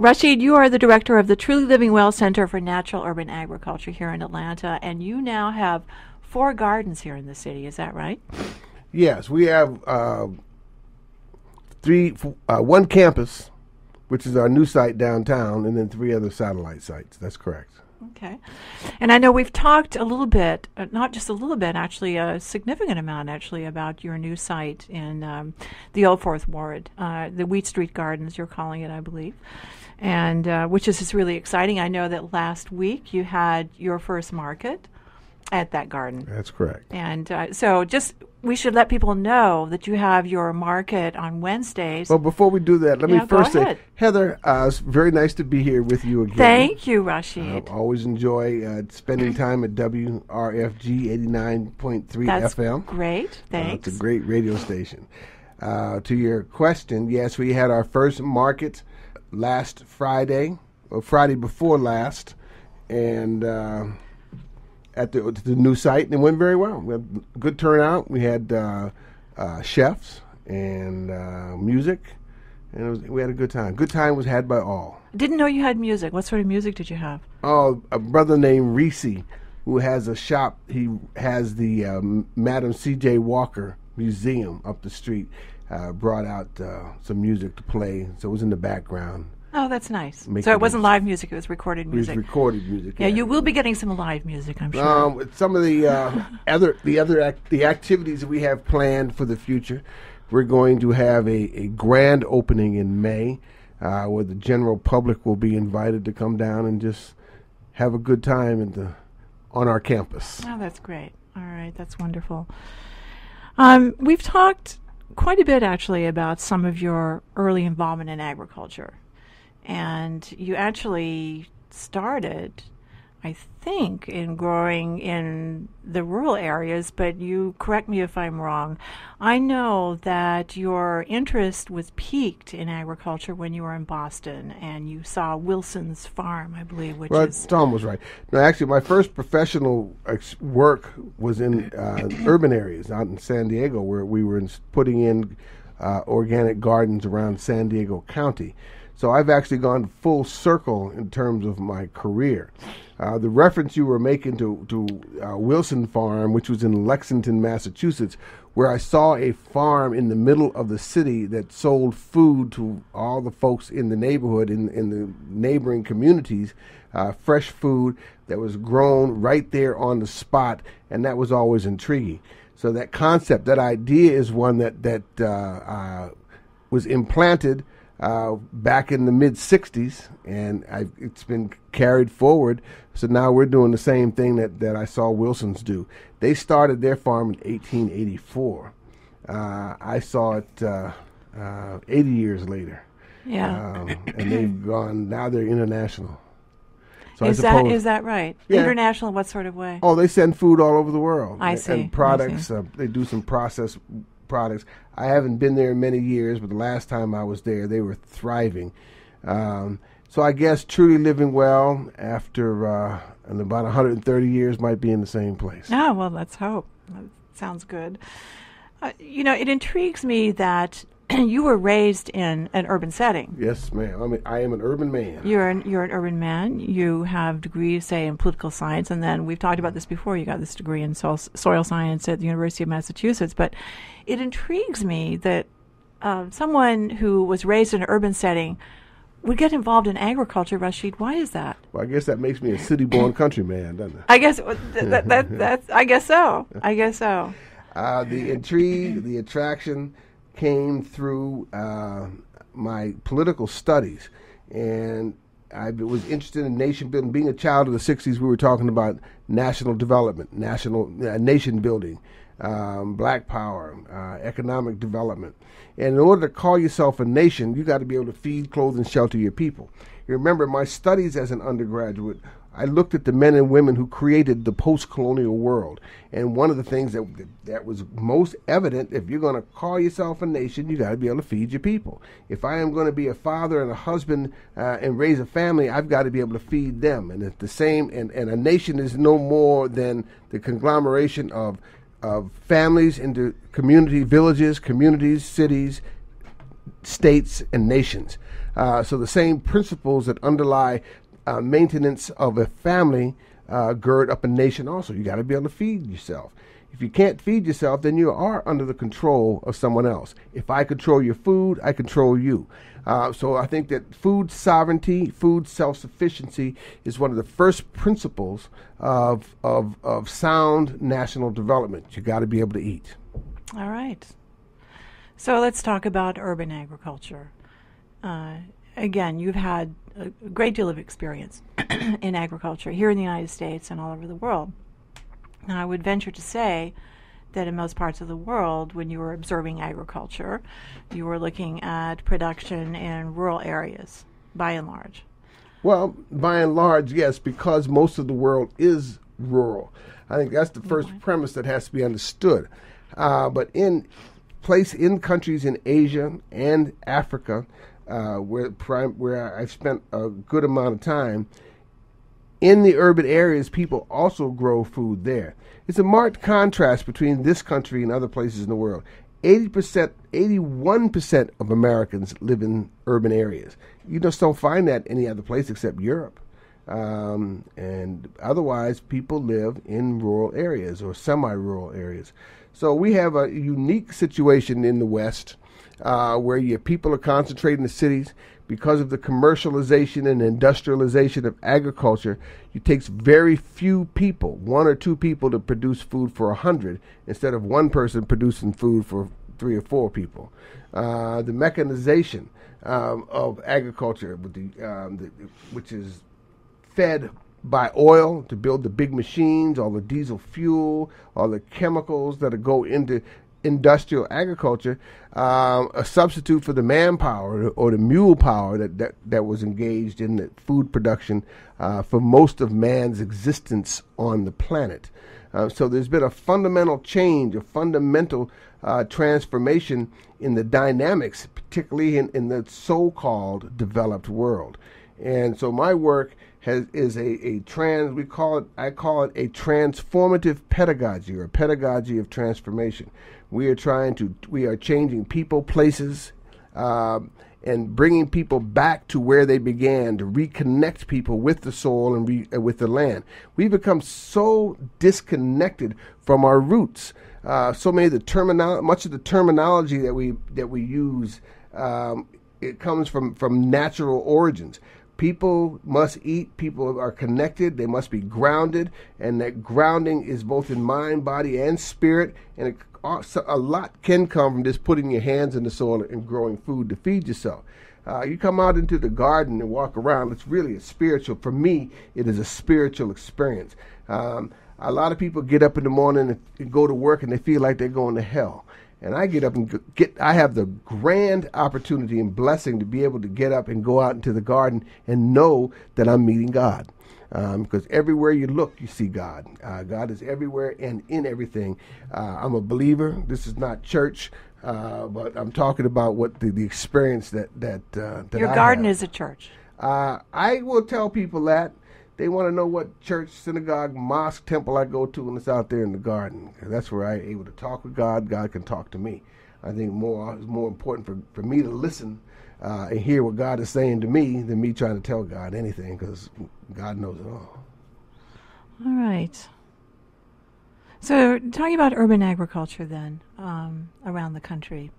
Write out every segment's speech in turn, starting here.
Rashid, you are the director of the Truly Living Well Center for Natural Urban Agriculture here in Atlanta, and you now have 4 gardens here in the city. Is that right? Yes, we have one campus, which is our new site downtown, and then 3 other satellite sites. That's correct. Okay. And I know we've talked a little bit, not just a little bit, actually, a significant amount, actually, about your new site in the Old Fourth Ward, the Wheat Street Gardens, you're calling it, I believe, and which is just really exciting. I know that last week you had your first market at that garden. That's correct. And so we should let people know that you have your market on Wednesdays. Well, before we do that, let me first say, ahead. Heather, it's very nice to be here with you again. Thank you, Rashid. Always enjoy spending time at WRFG 89.3 FM. That's great. Thanks. It's a great radio station. To your question, yes, we had our first market last Friday, or Friday before last, and at the new site, and it went very well. We had good turnout. We had chefs and music, and we had a good time. Good time was had by all. Didn't know you had music. What sort of music did you have? Oh, a brother named Reese, who has a shop. He has the Madam C.J. Walker Museum up the street, brought out some music to play, so it was in the background. Oh, that's nice. So it wasn't live music; it was recorded music. It was recorded music. Yeah, you will be getting some live music, I'm sure. Some of the the activities that we have planned for the future, we're going to have a grand opening in May, where the general public will be invited to come down and just have a good time on our campus. Oh, that's great. All right, that's wonderful. We've talked quite a bit, actually, about some of your early involvement in agriculture. And you actually started, I think, in growing in the rural areas, but you correct me if I'm wrong. I know that your interest was piqued in agriculture when you were in Boston, and you saw Wilson's Farm, I believe, which is... Tom was right. No, actually, my first professional work was in urban areas out in San Diego, where we were putting in organic gardens around San Diego County. So I've actually gone full circle in terms of my career. The reference you were making to Wilson Farm, which was in Lexington, Massachusetts, where I saw a farm in the middle of the city that sold food to all the folks in the neighborhood, in the neighboring communities, fresh food that was grown right there on the spot, and that was always intriguing. So that concept, that idea is one that was implanted back in the mid-'60s, and it's been carried forward. So now we're doing the same thing that I saw Wilson's do. They started their farm in 1884. I saw it 80 years later. Yeah. And they've gone, now they're international. So is that right? Yeah. International in what sort of way? Oh, they send food all over the world. I see. And products, they do some processed products. I haven't been there in many years, but the last time I was there, they were thriving. So I guess Truly Living Well, after about 130 years, might be in the same place. Oh, well, let's hope. That sounds good. It intrigues me that you were raised in an urban setting. Yes, ma'am. I am an urban man. You're an urban man. You have degrees, say, in political science, and then we've talked about this before. You got this degree in soil science at the University of Massachusetts. But it intrigues me that someone who was raised in an urban setting would get involved in agriculture. Rashid, why is that? Well, I guess that makes me a city-born countryman, doesn't it? I guess I guess so. I guess so. The intrigue, the attraction came through my political studies, and I was interested in nation building. Being a child of the 60s, we were talking about national development, nation building, black power, economic development. And in order to call yourself a nation, you got to be able to feed, clothe, and shelter your people. You remember my studies as an undergraduate, I looked at the men and women who created the post-colonial world. And one of the things that was most evident, if you're going to call yourself a nation, you got to be able to feed your people. If I am going to be a father and a husband and raise a family, I've got to be able to feed them. And it's the same, and a nation is no more than the conglomeration of families into community, villages, communities, cities, states, and nations. So the same principles that underlie maintenance of a family gird up a nation also. You got to be able to feed yourself. If you can't feed yourself, then you are under the control of someone else. If I control your food, I control you. So I think that food sovereignty, food self-sufficiency is one of the first principles of sound national development. You got to be able to eat. All right. So let's talk about urban agriculture. Again, you've had a great deal of experience in agriculture here in the United States and all over the world. Now, I would venture to say that in most parts of the world, when you were observing agriculture, you were looking at production in rural areas, by and large. Well, by and large, yes, because most of the world is rural. I think that's the first premise that has to be understood. But in countries in Asia and Africa, where I've spent a good amount of time, in the urban areas, people also grow food there. It's a marked contrast between this country and other places in the world. 81% of Americans live in urban areas. You just don't find that any other place except Europe. And otherwise, people live in rural areas or semi-rural areas. So we have a unique situation in the West where your people are concentrated in the cities. Because of the commercialization and industrialization of agriculture, it takes very few people, 1 or 2 people, to produce food for 100 instead of one person producing food for 3 or 4 people. The mechanization of agriculture, which is fed by oil to build the big machines, all the diesel fuel, all the chemicals that go into industrial agriculture, a substitute for the manpower or the mule power that was engaged in the food production for most of man's existence on the planet. So there's been a fundamental change, a fundamental transformation in the dynamics, particularly in the so-called developed world. And so my work I call it a transformative pedagogy, or a pedagogy of transformation. We are changing people, places, and bringing people back to where they began, to reconnect people with the soil and with the land. We've become so disconnected from our roots. Much of the terminology that we use, it comes from natural origins. People must eat. People are connected. They must be grounded, and that grounding is both in mind, body, and spirit. And a lot can come from just putting your hands in the soil and growing food to feed yourself. You come out into the garden and walk around. It's really for me, it is a spiritual experience. A lot of people get up in the morning and go to work, and they feel like they're going to hell. And I get up and I have the grand opportunity and blessing to be able to get up and go out into the garden and know that I'm meeting God. Because everywhere you look, you see God. God is everywhere and in everything. I'm a believer. This is not church, but I'm talking about what the experience that your garden is a church. I will tell people that. They want to know what church, synagogue, mosque, temple I go to, and it's out there in the garden. That's where I'm able to talk with God. God can talk to me. I think it's more important for me to listen and hear what God is saying to me than me trying to tell God anything, because God knows it all. All right. So talking about urban agriculture then, around the country,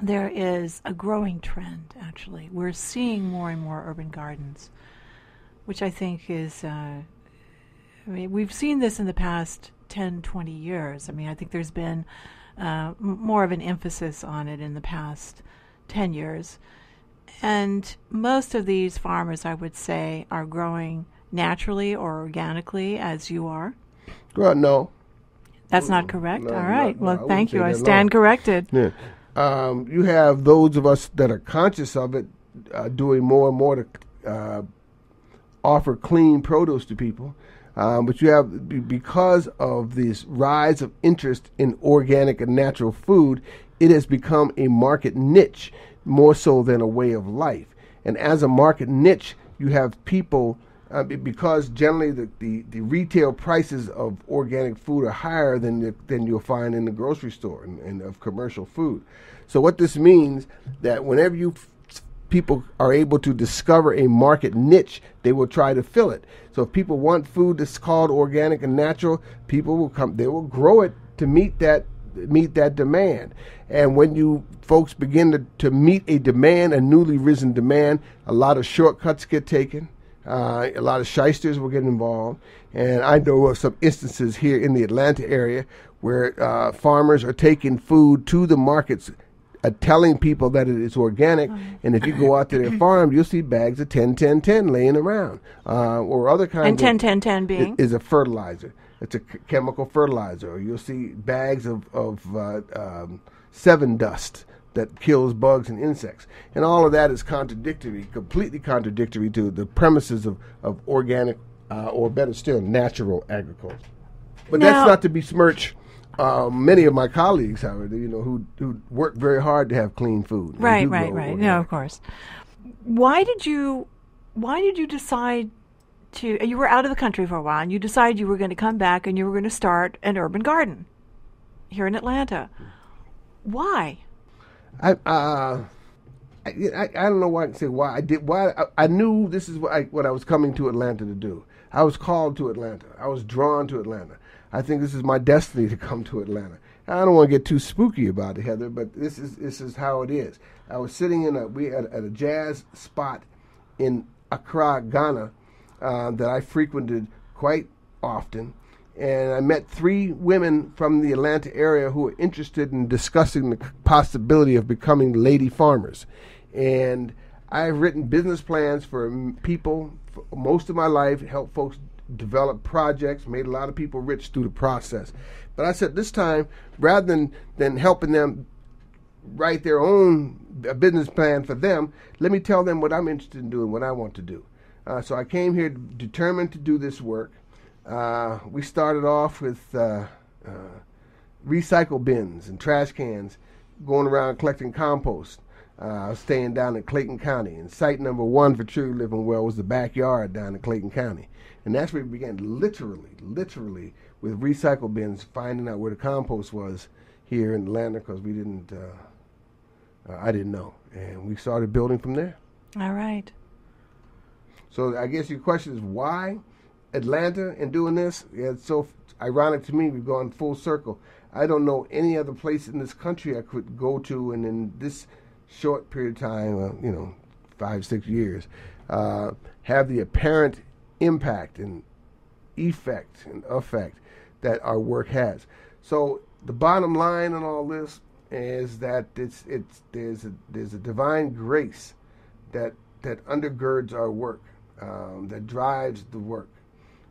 there is a growing trend, actually. We're seeing more and more urban gardens, which I think is, we've seen this in the past 10, 20 years. I think there's been more of an emphasis on it in the past 10 years. And most of these farmers, I would say, are growing naturally or organically, as you are. Well, no. That's not correct? No, all right. no, well, thank you. I stand corrected. Yeah. You have those of us that are conscious of it doing more and more to offer clean produce to people. But you have, because of this rise of interest in organic and natural food, it has become a market niche more so than a way of life. And as a market niche, you have people because generally the retail prices of organic food are higher than you'll find in the grocery store and of commercial food. So what this means that whenever people are able to discover a market niche, they will try to fill it. So if people want food that's called organic and natural, people will come. They will grow it to meet that demand. And when you folks begin to meet a demand, a newly risen demand, a lot of shortcuts get taken. A lot of shysters will get involved. And I know of some instances here in the Atlanta area where farmers are taking food to the markets, telling people that it is organic. And if you go out to their farm, you'll see bags of 10-10-10 laying around. Or other kinds and 10-10-10 being? Is a fertilizer. It's a chemical fertilizer. Or you'll see bags of 7 dust that kills bugs and insects. And all of that is completely contradictory to the premises of organic, or better still, natural agriculture. But that's not to besmirch many of my colleagues, however, who work very hard to have clean food. Right. No, of course. Why did you decide to, you were out of the country for a while, and you decided you were going to come back and you were going to start an urban garden here in Atlanta. Why? I don't know why I can say why I did. Why I knew this is what I was coming to Atlanta to do. I was called to Atlanta. I was drawn to Atlanta. I think this is my destiny to come to Atlanta. I don't want to get too spooky about it, Heather, but this is how it is. I was sitting at a jazz spot in Accra, Ghana, that I frequented quite often. And I met 3 women from the Atlanta area who were interested in discussing the possibility of becoming lady farmers. And I've written business plans for people for most of my life, helped folks develop projects, made a lot of people rich through the process. But I said this time, rather than helping them write their own business plan for them, let me tell them what I'm interested in doing, what I want to do. So I came here determined to do this work. We started off with recycle bins and trash cans, going around collecting compost, staying down in Clayton County. And site number 1 for True Living Well was the backyard down in Clayton County. And that's where we began literally with recycle bins, finding out where the compost was here in Atlanta, because I didn't know. And we started building from there. All right. So I guess your question is why Atlanta and doing this? Yeah, it's so ironic to me. We've gone full circle. I don't know any other place in this country I could go to, and in this short period of time, 5-6 years, have the apparent impact and effect that our work has. So the bottom line in all this is that there's a divine grace that undergirds our work, that drives the work.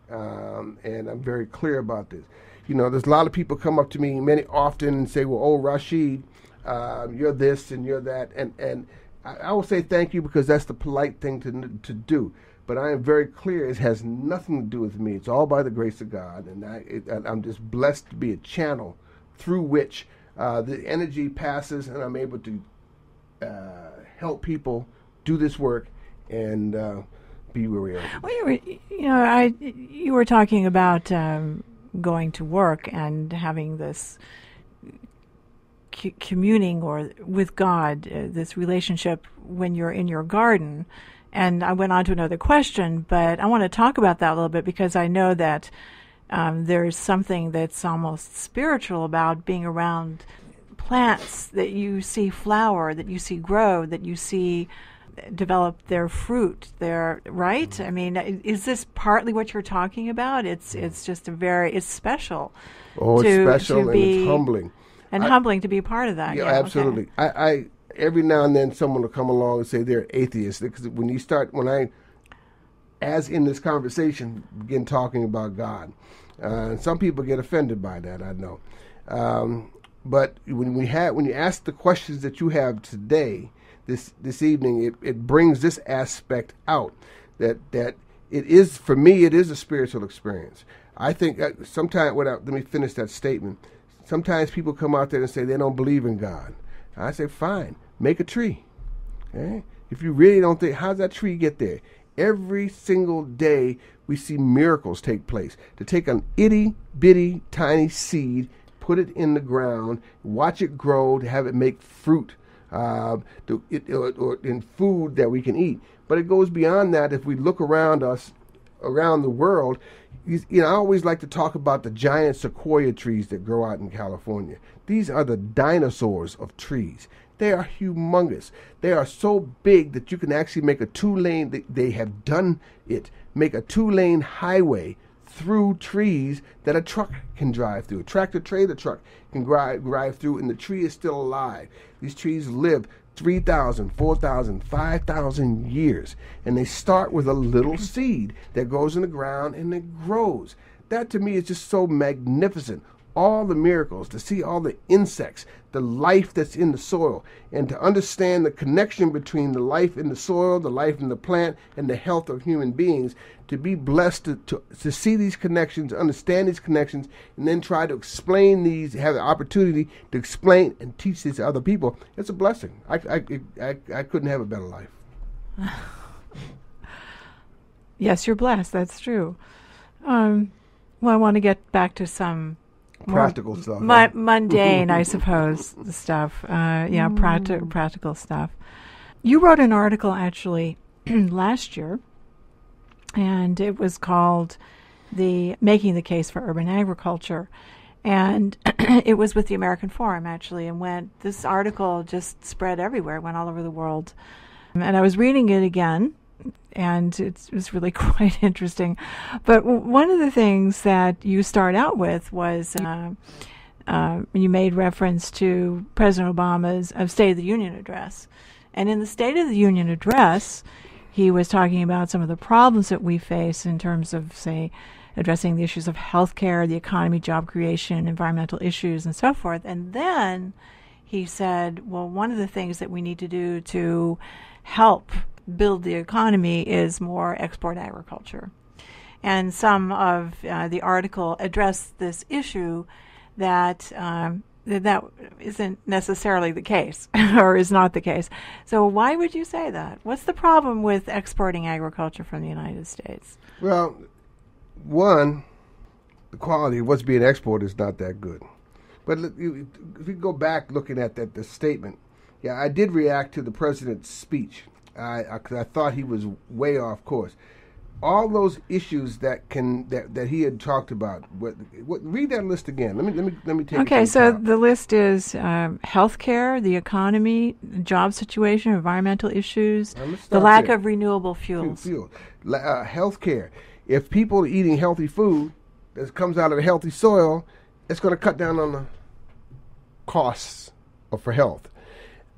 And I'm very clear about this. There's a lot of people come up to me often and say, well, oh, Rashid, you're this and you're that. And I will say thank you, because that's the polite thing to do. But I am very clear it has nothing to do with me. It's all by the grace of God. And I'm just blessed to be a channel through which the energy passes, and I'm able to help people do this work and be where we are. Well, you were talking about going to work and having this communing or with God, this relationship when you're in your garden. And I went on to another question, but I want to talk about that a little bit, because I know that there's something that's almost spiritual about being around plants that you see flower, that you see grow, that you see develop their fruit, right? I mean, is this partly what you're talking about? It's just it's special. Oh, it's special, and it's humbling. And humbling to be a part of that. Yeah, absolutely. Okay. I every now and then someone will come along and say they're atheists, because as in this conversation, begin talking about God, some people get offended by that, I know. But when you ask the questions that you have today, this evening, it brings this aspect out that it is, for me, it is a spiritual experience. I think sometimes, let me finish that statement. Sometimes people come out there and say they don't believe in God. I say, fine, make a tree. Okay? If you really don't think, how's that tree get there? Every single day we see miracles take place. To take an itty-bitty tiny seed, put it in the ground, watch it grow, to have it make fruit or in food that we can eat. But it goes beyond that. If we look around us, around the world, I always like to talk about the giant sequoia trees that grow out in California. These are the dinosaurs of trees. They are humongous. They are so big that you can actually make a two-lane, they have done it, make a two-lane highway through trees that a truck can drive through. A tractor-trailer truck can drive through, and the tree is still alive. These trees live 3,000, 4,000, 5,000 years, and they start with a little seed that goes in the ground and it grows. That to me is just so magnificent. All the miracles, to see all the insects, the life that's in the soil, and to understand the connection between the life in the soil, the life in the plant, and the health of human beings, to be blessed to see these connections, understand these connections, and then try to explain these, have the opportunity to explain and teach these to other people. It's a blessing. I couldn't have a better life. Yes, you're blessed. That's true. Well, I want to get back to some practical stuff. Mundane, I suppose, stuff. Practical stuff. You wrote an article, actually, last year, and it was called Making the Case for Urban Agriculture. And it was with the American Forum, actually, and this article just spread everywhere, went all over the world. And I was reading it again, and it was really quite interesting. But one of the things that you start out with was you made reference to President Obama's State of the Union address. And in the State of the Union address, he was talking about some of the problems that we face in terms of, say, addressing the issues of healthcare, the economy, job creation, environmental issues, and so forth. And then he said, well, one of the things that we need to do to help build the economy is more export agriculture. And some of the article addressed this issue that that isn't necessarily the case or is not the case. So why would you say that? What's the problem with exporting agriculture from the United States? Well, one, the quality of what's being exported is not that good. But if you go back looking at the statement, yeah, I did react to the president's speech. Because I thought he was way off course. All those issues that he had talked about. Read that list again. Let me take. Okay, so the list is healthcare, the economy, job situation, environmental issues, the lack of renewable fuels. Healthcare. If people are eating healthy food that comes out of a healthy soil, it's going to cut down on the costs for health.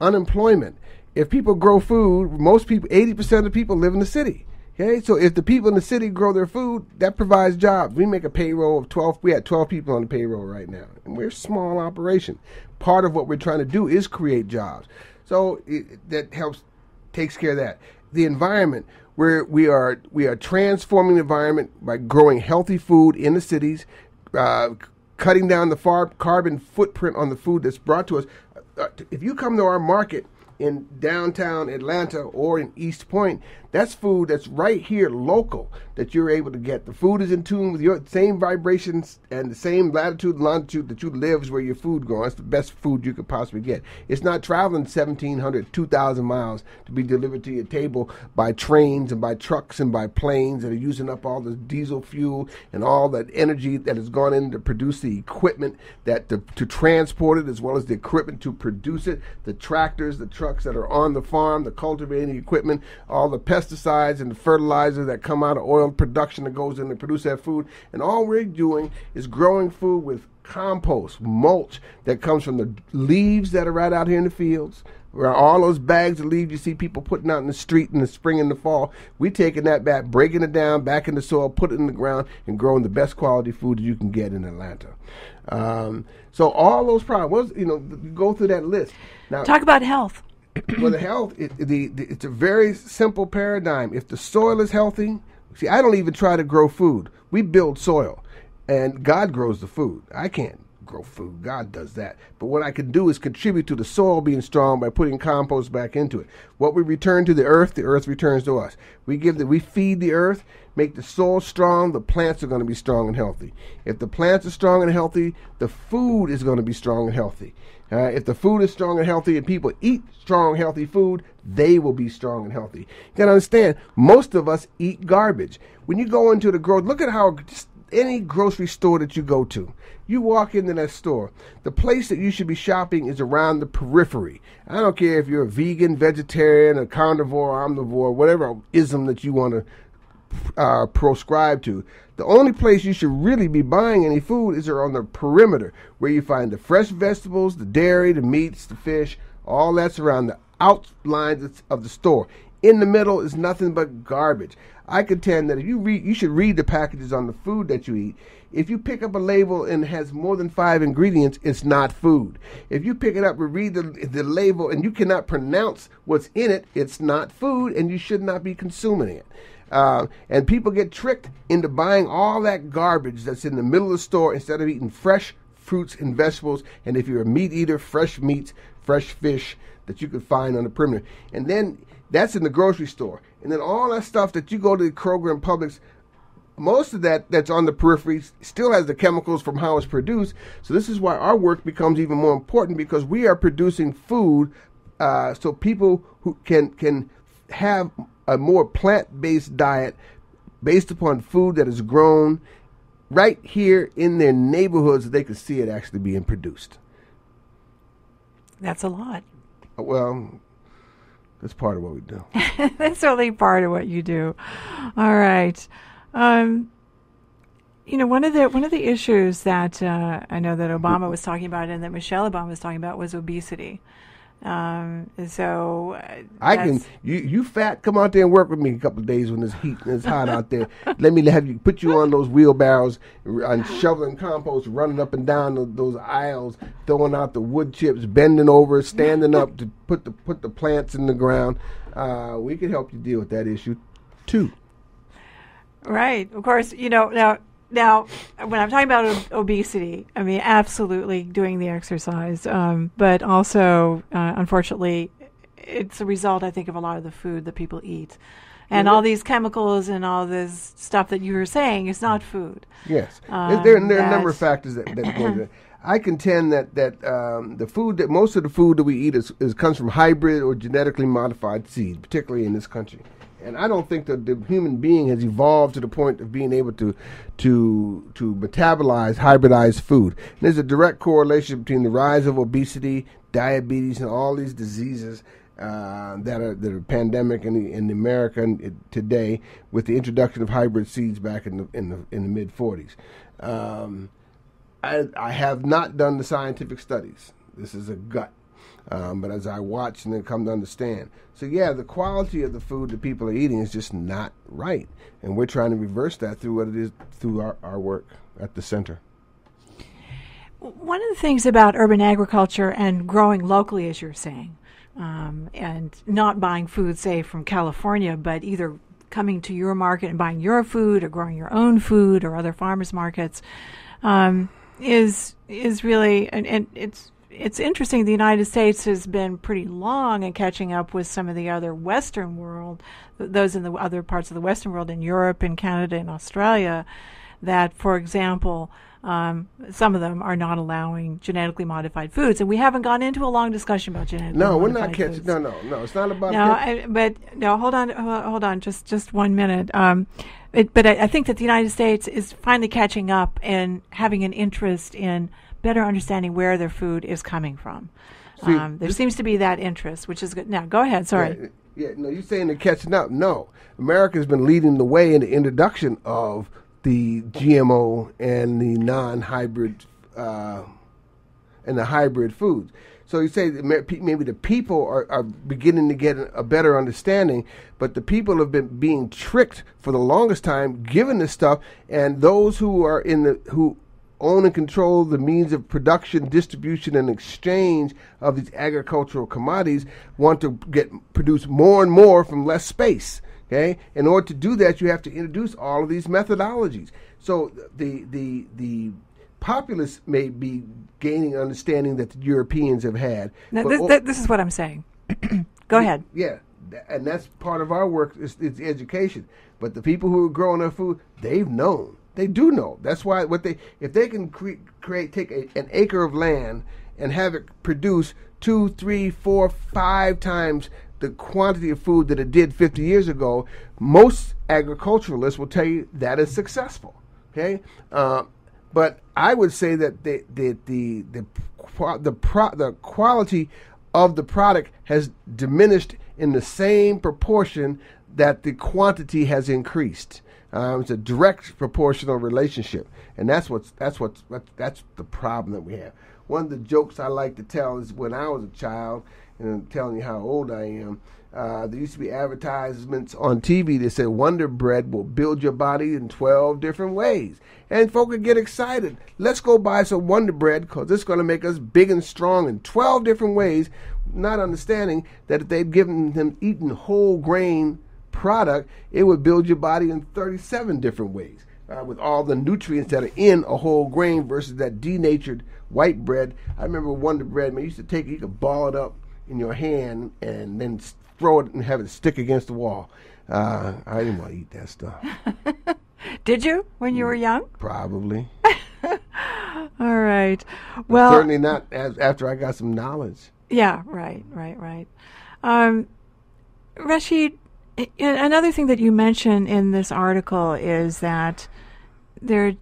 Unemployment. If people grow food, most people, 80% of people live in the city. Okay, so if the people in the city grow their food, that provides jobs. We make a payroll of 12. We have 12 people on the payroll right now, and we're a small operation. Part of what we're trying to do is create jobs. So that helps, takes care of that. The environment, where we are transforming the environment by growing healthy food in the cities, cutting down the carbon footprint on the food that's brought to us. If you come to our market in downtown Atlanta or in East Point, that's food that's right here local that you're able to get. The food is in tune with your same vibrations and the same latitude and longitude that you live is where your food goes. That's the best food you could possibly get. It's not traveling 1,700, 2,000 miles to be delivered to your table by trains and by trucks and by planes that are using up all the diesel fuel and all that energy that has gone in to produce the equipment that to transport it, as well as the equipment to produce it, the tractors, the trucks that are on the farm, the cultivating equipment, all the pesticides and the fertilizer that come out of oil production that goes in to produce that food. And all we're doing is growing food with compost, mulch that comes from the leaves that are right out here in the fields, where all those bags of leaves you see people putting out in the street in the spring and the fall. We taking that back, breaking it down, back in the soil, put it in the ground, and growing the best quality food that you can get in Atlanta. So all those problems, go through that list. Now, talk about health. Well, the health, it's a very simple paradigm. If the soil is healthy, see, I don't even try to grow food. We build soil, and God grows the food. I can't grow food. God does that. But what I can do is contribute to the soil being strong by putting compost back into it. What we return to the earth returns to us. We feed the earth, make the soil strong, the plants are going to be strong and healthy. If the plants are strong and healthy, the food is going to be strong and healthy. If the food is strong and healthy and people eat strong, healthy food, they will be strong and healthy. You got to understand, most of us eat garbage. When you go into the look at how any grocery store that you go to, you walk into that store, the place that you should be shopping is around the periphery. I don't care if you're a vegan, vegetarian, a carnivore, omnivore, whatever ism that you want to proscribe to. The only place you should really be buying any food is on the perimeter, where you find the fresh vegetables, the dairy, the meats, the fish, all that's around the outlines of the store. In the middle is nothing but garbage. I contend that if you should read the packages on the food that you eat. If you pick up a label and it has more than 5 ingredients, it's not food. If you pick it up and read the label and you cannot pronounce what's in it, it's not food, and you should not be consuming it. And people get tricked into buying all that garbage that's in the middle of the store instead of eating fresh fruits and vegetables. And if you're a meat eater, fresh meats, fresh fish that you could find on the perimeter. And then that's in the grocery store. And then all that stuff that you go to the Kroger and Publix, most of that's on the periphery still has the chemicals from how it's produced. So this is why our work becomes even more important, because we are producing food so people who can have a more plant-based diet based upon food that is grown right here in their neighborhoods, so they can see it actually being produced. That's a lot. Well, that's part of what we do. That's only part of what you do. All right. One of the issues that I know that Obama was talking about and that Michelle Obama was talking about was obesity. You fat, come out there and work with me a couple of days when it's heat and it's hot out there. Let me put you on those wheelbarrows and shoveling compost, running up and down those aisles, throwing out the wood chips, bending over, standing up to put the plants in the ground. We can help you deal with that issue too. Right. Of course, Now, when I'm talking about obesity, I mean, absolutely doing the exercise, but also, unfortunately, it's a result, I think, of a lot of the food that people eat. And all these chemicals and all this stuff that you were saying is not food. Yes. There are a number of factors that go into it. I contend that most of the food that we eat comes from hybrid or genetically modified seeds, particularly in this country. And I don't think that the human being has evolved to the point of being able to metabolize hybridized food. And there's a direct correlation between the rise of obesity, diabetes, and all these diseases that are pandemic in America today, with the introduction of hybrid seeds back in the mid 40s. I have not done the scientific studies. This is a gut. But as I watch and then come to understand. So yeah, the quality of the food that people are eating is just not right. And we're trying to reverse that through what it is, through our work at the center. One of the things about urban agriculture and growing locally, as you're saying, and not buying food, say, from California, but either coming to your market and buying your food or growing your own food or other farmers markets, is really, and it's interesting. The United States has been pretty long in catching up with some of the other Western world, those in the other parts of the Western world, in Europe and Canada and Australia, that, for example, some of them are not allowing genetically modified foods. And we haven't gone into a long discussion about genetically modified foods. No, we're not catching. No, it's not about hold on, just 1 minute. But I think that the United States is finally catching up and having an interest in better understanding where their food is coming from. There seems to be that interest, which is good. Now, go ahead. Sorry. No, you're saying they're catching up. No, America's been leading the way in the introduction of the GMO and the non-hybrid and the hybrid foods. So you say maybe the people are beginning to get a better understanding, but the people have been being tricked for the longest time, given this stuff, and those who are who own and control the means of production, distribution, and exchange of these agricultural commodities want to produce more and more from less space. Okay, in order to do that, you have to introduce all of these methodologies. So the populace may be gaining understanding that the Europeans have had. Now, but, this is what I'm saying. Go ahead. Yeah, and that's part of our work is education. But the people who are growing their food, they've known. They do know. That's why if they can take an acre of land and have it produce 2, 3, 4, 5 times the quantity of food that it did 50 years ago, most agriculturalists will tell you that is successful. Okay, but I would say that the quality of the product has diminished in the same proportion that the quantity has increased. It's a direct proportional relationship, and that's the problem that we have. One of the jokes I like to tell is when I was a child, and I'm telling you how old I am. There used to be advertisements on TV that said Wonder Bread will build your body in 12 different ways. And folk would get excited. Let's go buy some Wonder Bread because it's going to make us big and strong in 12 different ways, not understanding that if they'd given them eaten whole grain product, it would build your body in 37 different ways with all the nutrients that are in a whole grain versus that denatured white bread. I remember Wonder Bread, man, you used to take it, you could ball it up in your hand and then throw it and have it stick against the wall. I didn't want to eat that stuff. Did you when you were young? Probably. All right. Well, certainly not after I got some knowledge. Yeah, right. Rashid, another thing that you mention in this article is that there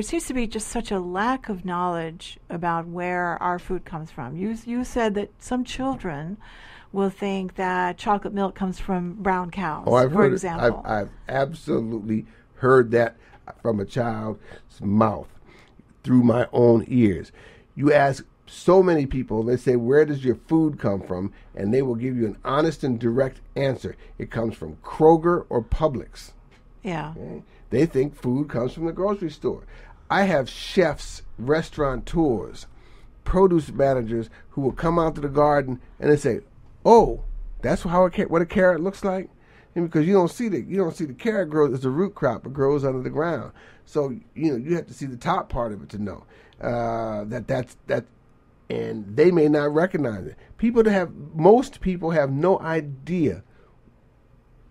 seems to be just such a lack of knowledge about where our food comes from. You said that some children will think that chocolate milk comes from brown cows, for example. I've absolutely heard that from a child's mouth through my own ears. You ask so many people, they say, where does your food come from? And they will give you an honest and direct answer. It comes from Kroger or Publix. Yeah. Okay? They think food comes from the grocery store. I have chefs, restaurateurs, produce managers who will come out to the garden and they say, "Oh, that's what a carrot looks like," and because you don't see the carrot grows as a root crop, it grows under the ground. So you have to see the top part of it to know that's, and they may not recognize it. Most people have no idea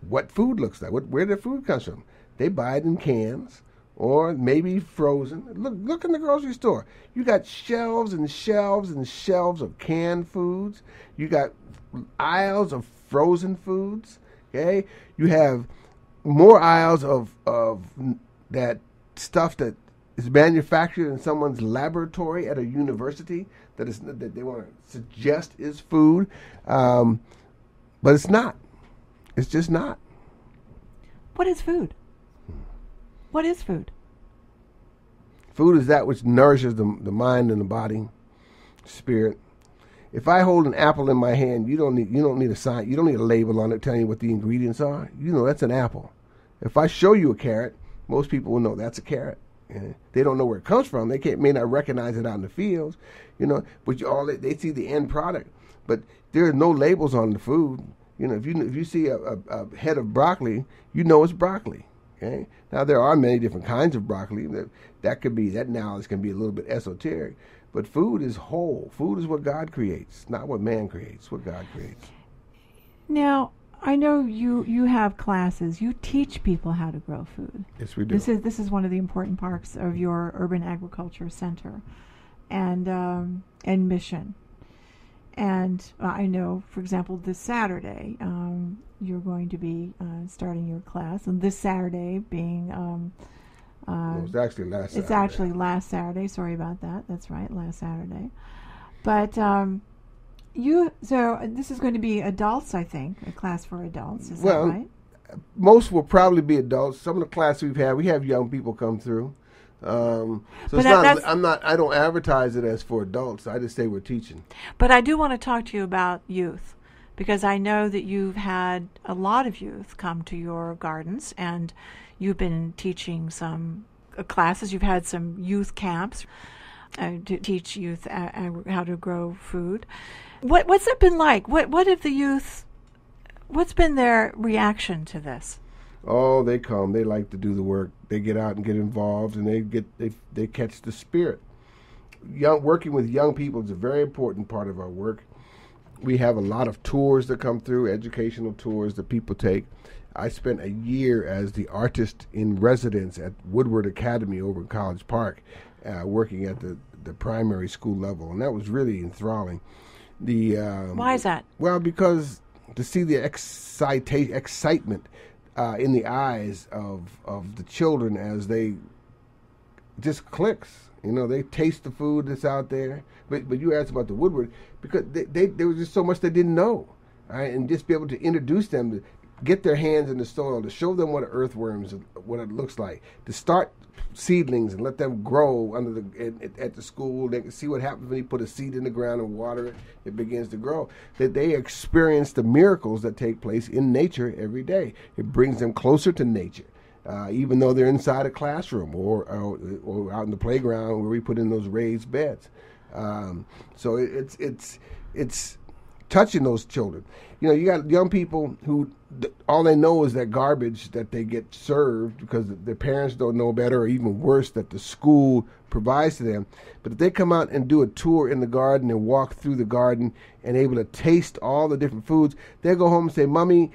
what food looks like, where their food comes from. They buy it in cans or maybe frozen. Look in the grocery store. You got shelves and shelves and shelves of canned foods. You got aisles of frozen foods. Okay, you have more aisles of that stuff that is manufactured in someone's laboratory at a university that they want to suggest is food, but it's not. It's just not. What is food? What is food? Food is that which nourishes the mind and the body, spirit. If I hold an apple in my hand, you don't need a sign. You don't need a label on it telling you what the ingredients are. You know that's an apple. If I show you a carrot, most people will know that's a carrot. They don't know where it comes from. They may not recognize it out in the fields, but they see the end product. But there are no labels on the food. If you see a head of broccoli, you know it's broccoli. Okay. Now there are many different kinds of broccoli. That knowledge can be a little bit esoteric. But food is whole. Food is what God creates, not what man creates. What God creates. Now, I know you have classes. You teach people how to grow food. Yes, we do. This is one of the important parts of your Urban Agriculture Center, and mission. And I know, for example, this Saturday you're going to be starting your class, and this Saturday being it's actually last Saturday. It's actually last Saturday. Sorry about that. That's right, last Saturday. But so this is going to be adults, I think, a class for adults. Is that right? Most will probably be adults. Some of the classes we have young people come through. So it's I don't advertise it as for adults. I just say we're teaching. But I do want to talk to you about youth, because I know that you've had a lot of youth come to your gardens, and you've been teaching some classes. You've had some youth camps to teach youth how to grow food. What's it been like? What have the youth? What's been their reaction to this? Oh, they come. They like to do the work. They get out and get involved, and they catch the spirit. Working with young people is a very important part of our work. We have a lot of tours that come through, educational tours that people take. I spent a year as the artist in residence at Woodward Academy over in College Park, working at the primary school level, and that was really enthralling. Why is that? Well, because to see the excitement in the eyes of the children as they just clicks. You know, they taste the food that's out there. But you asked about the Woodward, because there was just so much they didn't know, right? And just be able to introduce them, to get their hands in the soil, to show them what an earthworm is, what it looks like, to start seedlings and let them grow at the school. They can see what happens when you put a seed in the ground and water it. It begins to grow. That they experience the miracles that take place in nature every day. It brings them closer to nature. Even though they're inside a classroom or out in the playground where we put in those raised beds. So it's touching those children. You know, you got young people who all they know is that garbage that they get served because their parents don't know better, or even worse, that the school provides to them. But if they come out and do a tour in the garden and walk through the garden and able to taste all the different foods, they'll go home and say, "Mommy,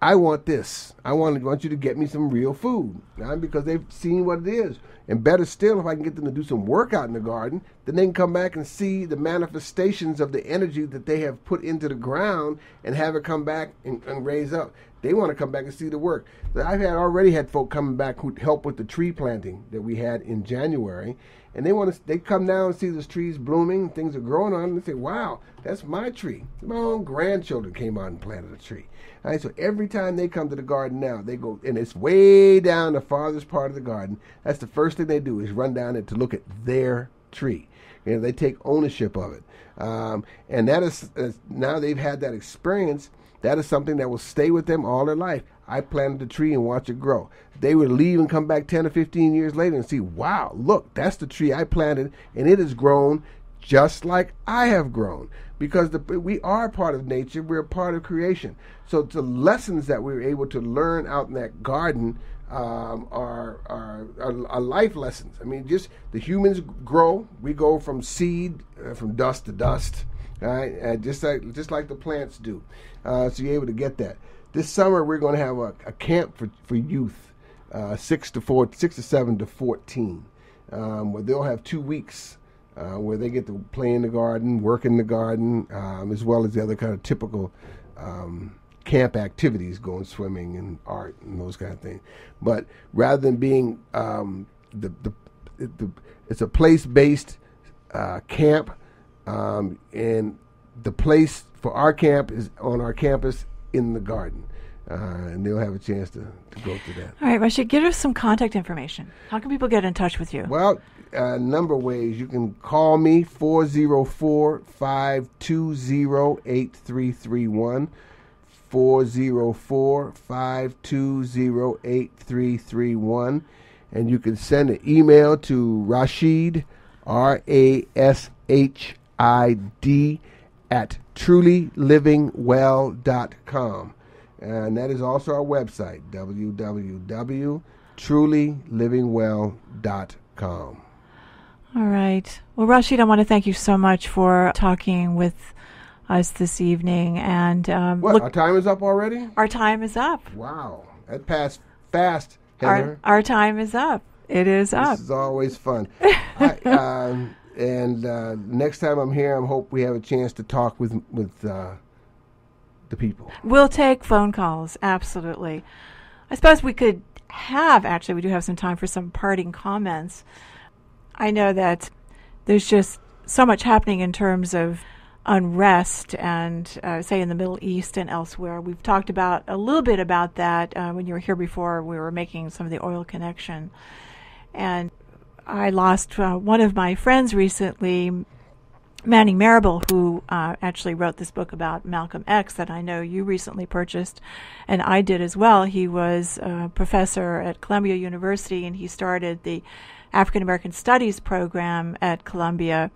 I want this. I want you to get me some real food," right? Because they've seen what it is. And better still, if I can get them to do some work out in the garden, then they can come back and see the manifestations of the energy that they have put into the ground and have it come back and raise up. They want to come back and see the work. I've already had folk coming back who helped with the tree planting that we had in January, and they come down and see those trees blooming, things are growing on them, and they say, "Wow, that's my tree." My own grandchildren came out and planted a tree. All right, so every time they come to the garden now, they go, and it's way down the farthest part of the garden. That's the first thing they do, is run down it to look at their tree. And they take ownership of it. And that is, now they've had that experience, that is something that will stay with them all their life. I planted a tree and watch it grow. They would leave and come back 10 or 15 years later and see, "Wow, look, that's the tree I planted, and it has grown just like I have grown." Because we are part of nature, we're a part of creation. So the lessons that we were able to learn out in that garden are life lessons. I mean, just the humans grow. We go from seed, from dust to dust, right? Just like the plants do. So you're able to get that. This summer we're going to have a camp for youth, 6 to 7 to 14, where they'll have 2 weeks. Where they get to play in the garden, work in the garden, as well as the other kind of typical camp activities, going swimming and art and those kind of things. But rather than being it's a place-based camp, and the place for our camp is on our campus in the garden. And they'll have a chance to go through that. All right, Rashid, give us some contact information. How can people get in touch with you? Well, a number of ways. You can call me, 404-520-8331, 404-520-8331. And you can send an email to Rashid, RASHID, at trulylivingwell.com. And that is also our website, www.trulylivingwell.com. All right. Well, Rashid, I want to thank you so much for talking with us this evening. And our time is up already? Our time is up. Wow. That passed fast, Heather. Our time is up. It is up. This is always fun. Next time I'm here, I hope we have a chance to talk with the people. We'll take phone calls, absolutely. I suppose we could we do have some time for some parting comments. I know that there's just so much happening in terms of unrest and, say, in the Middle East and elsewhere. We've talked a little bit about that when you were here before. We were making some of the oil connection. And I lost one of my friends recently, Manning Marable, who actually wrote this book about Malcolm X that I know you recently purchased, and I did as well. He was a professor at Columbia University, and he started the African American Studies program at Columbia.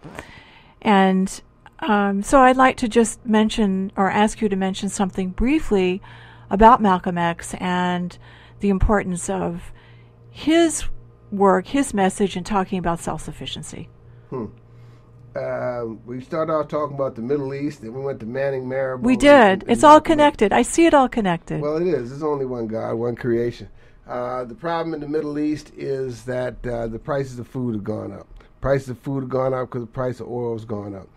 And so I'd like to just mention, or ask you to mention something briefly about Malcolm X and the importance of his work, his message, in talking about self-sufficiency. We started off talking about the Middle East, and we went to Manning Marable. We did. It's all connected. I see it all connected. Well, it is. There's only one God, one creation. The problem in the Middle East is that the prices of food have gone up. Prices of food have gone up because the price of oil has gone up.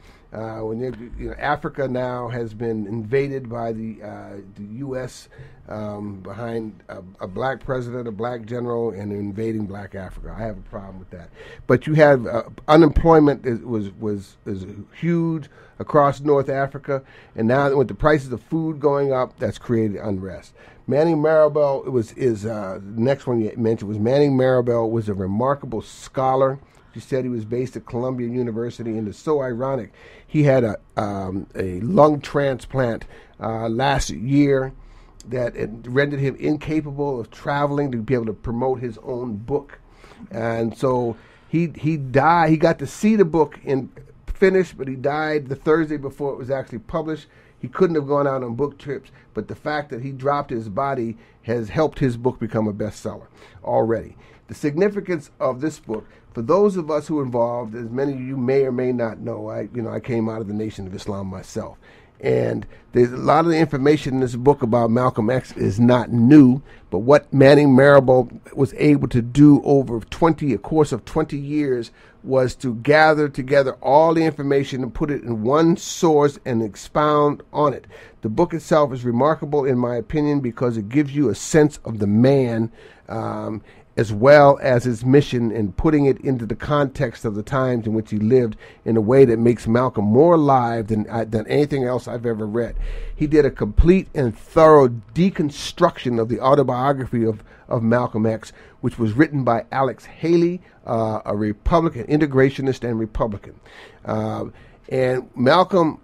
Africa now has been invaded by the U.S. Behind a black president, a black general, and invading black Africa. I have a problem with that. But you have unemployment was huge across North Africa, and now with the prices of food going up, that's created unrest. Manning Marable is the next one you mentioned was Manning Marable was a remarkable scholar. He said he was based at Columbia University, and it's so ironic. He had a lung transplant last year that it rendered him incapable of traveling to be able to promote his own book. And so he died. He got to see the book finished, but he died the Thursday before it was actually published. He couldn't have gone out on book trips, but the fact that he dropped his body has helped his book become a bestseller already. The significance of this book, for those of us who are involved, as many of you may or may not know, I came out of the Nation of Islam myself. And there's a lot of the information in this book about Malcolm X is not new, but what Manning Marable was able to do over a course of 20 years was to gather together all the information and put it in one source and expound on it. The book itself is remarkable, in my opinion, because it gives you a sense of the man, as well as his mission, and putting it into the context of the times in which he lived in a way that makes Malcolm more alive than anything else I've ever read. He did a complete and thorough deconstruction of the autobiography of Malcolm X, which was written by Alex Haley, a Republican, integrationist and Republican. And Malcolm,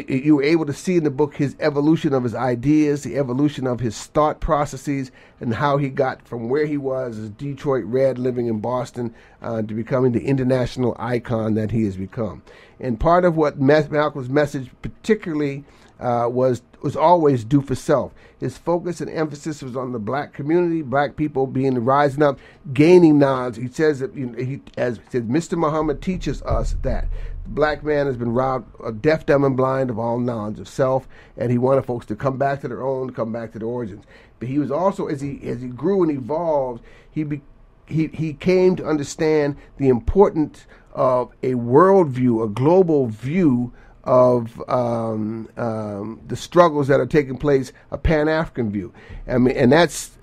you were able to see in the book his evolution of his ideas, the evolution of his thought processes, and how he got from where he was as Detroit Red living in Boston to becoming the international icon that he has become. And part of what Malcolm's message particularly was always do for self. His focus and emphasis was on the black community, black people rising up, gaining knowledge. He says that Mr. Muhammad teaches us that the black man has been robbed, deaf, dumb, and blind of all knowledge of self, and he wanted folks to come back to their own, come back to their origins. But he was also, as he grew and evolved, he came to understand the importance of a worldview, a global view of the struggles that are taking place, a Pan-African view. I mean, and that's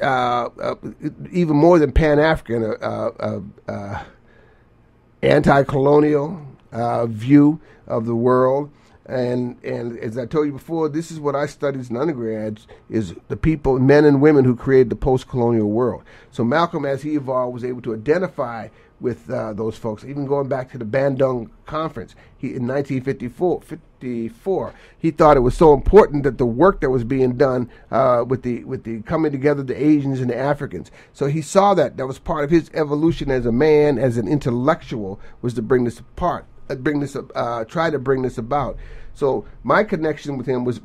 even more than Pan-African, anti-colonial view of the world. And as I told you before, this is what I studied as an undergrad, is the people, men and women who created the post-colonial world. So Malcolm, as he evolved, was able to identify with those folks, even going back to the Bandung Conference. In 1954, he thought it was so important that the work that was being done with the coming together of the Asians and the Africans. So he saw that was part of his evolution as a man, as an intellectual, was to bring this apart, try to bring this about. So my connection with him was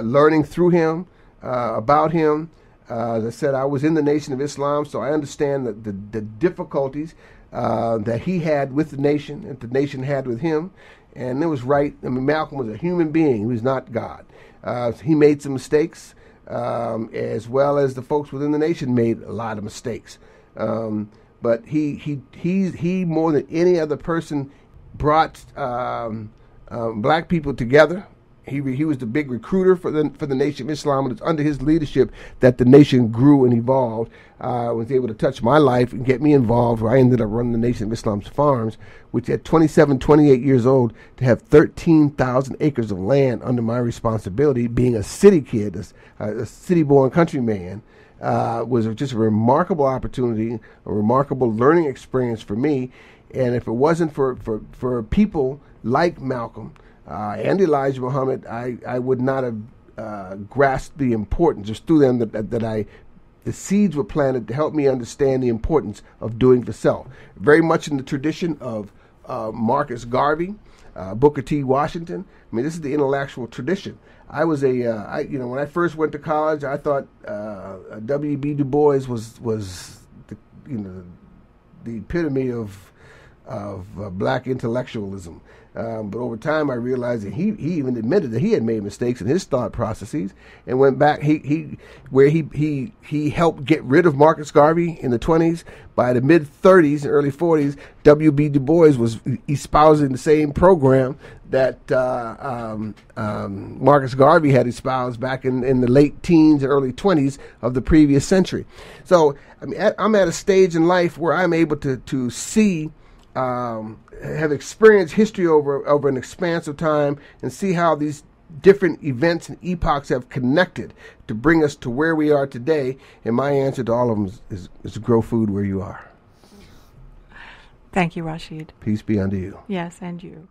learning through him, about him. As I said, I was in the Nation of Islam, so I understand the difficulties that he had with the nation, and the nation had with him. And it was right. I mean, Malcolm was a human being. He was not God. He made some mistakes, as well as the folks within the nation made a lot of mistakes. But he more than any other person brought black people together. He was the big recruiter for the Nation of Islam, and it's under his leadership that the nation grew and evolved. Was able to touch my life and get me involved, where I ended up running the Nation of Islam's farms, which at 27, 28 years old, to have 13,000 acres of land under my responsibility, being a city kid, a city-born countryman, was just a remarkable opportunity, a remarkable learning experience for me. And if it wasn't for people like Malcolm and Elijah Muhammad, I would not have grasped the importance. It's through them that the seeds were planted to help me understand the importance of doing for self. Very much in the tradition of Marcus Garvey, Booker T. Washington. I mean, this is the intellectual tradition. I was when I first went to college, I thought W.B. Du Bois was the epitome of black intellectual,ism. But over time, I realized that he even admitted that he had made mistakes in his thought processes, and went back. He helped get rid of Marcus Garvey in the 20s. By the mid 30s and early 40s, W.B. Du Bois was espousing the same program that Marcus Garvey had espoused back in the late teens and early 20s of the previous century. So, I mean, I'm at a stage in life where I'm able to see. Have experienced history over an expanse of time and see how these different events and epochs have connected to bring us to where we are today. And my answer to all of them is grow food where you are. Thank you, Rashid. Peace be unto you. Yes, and you.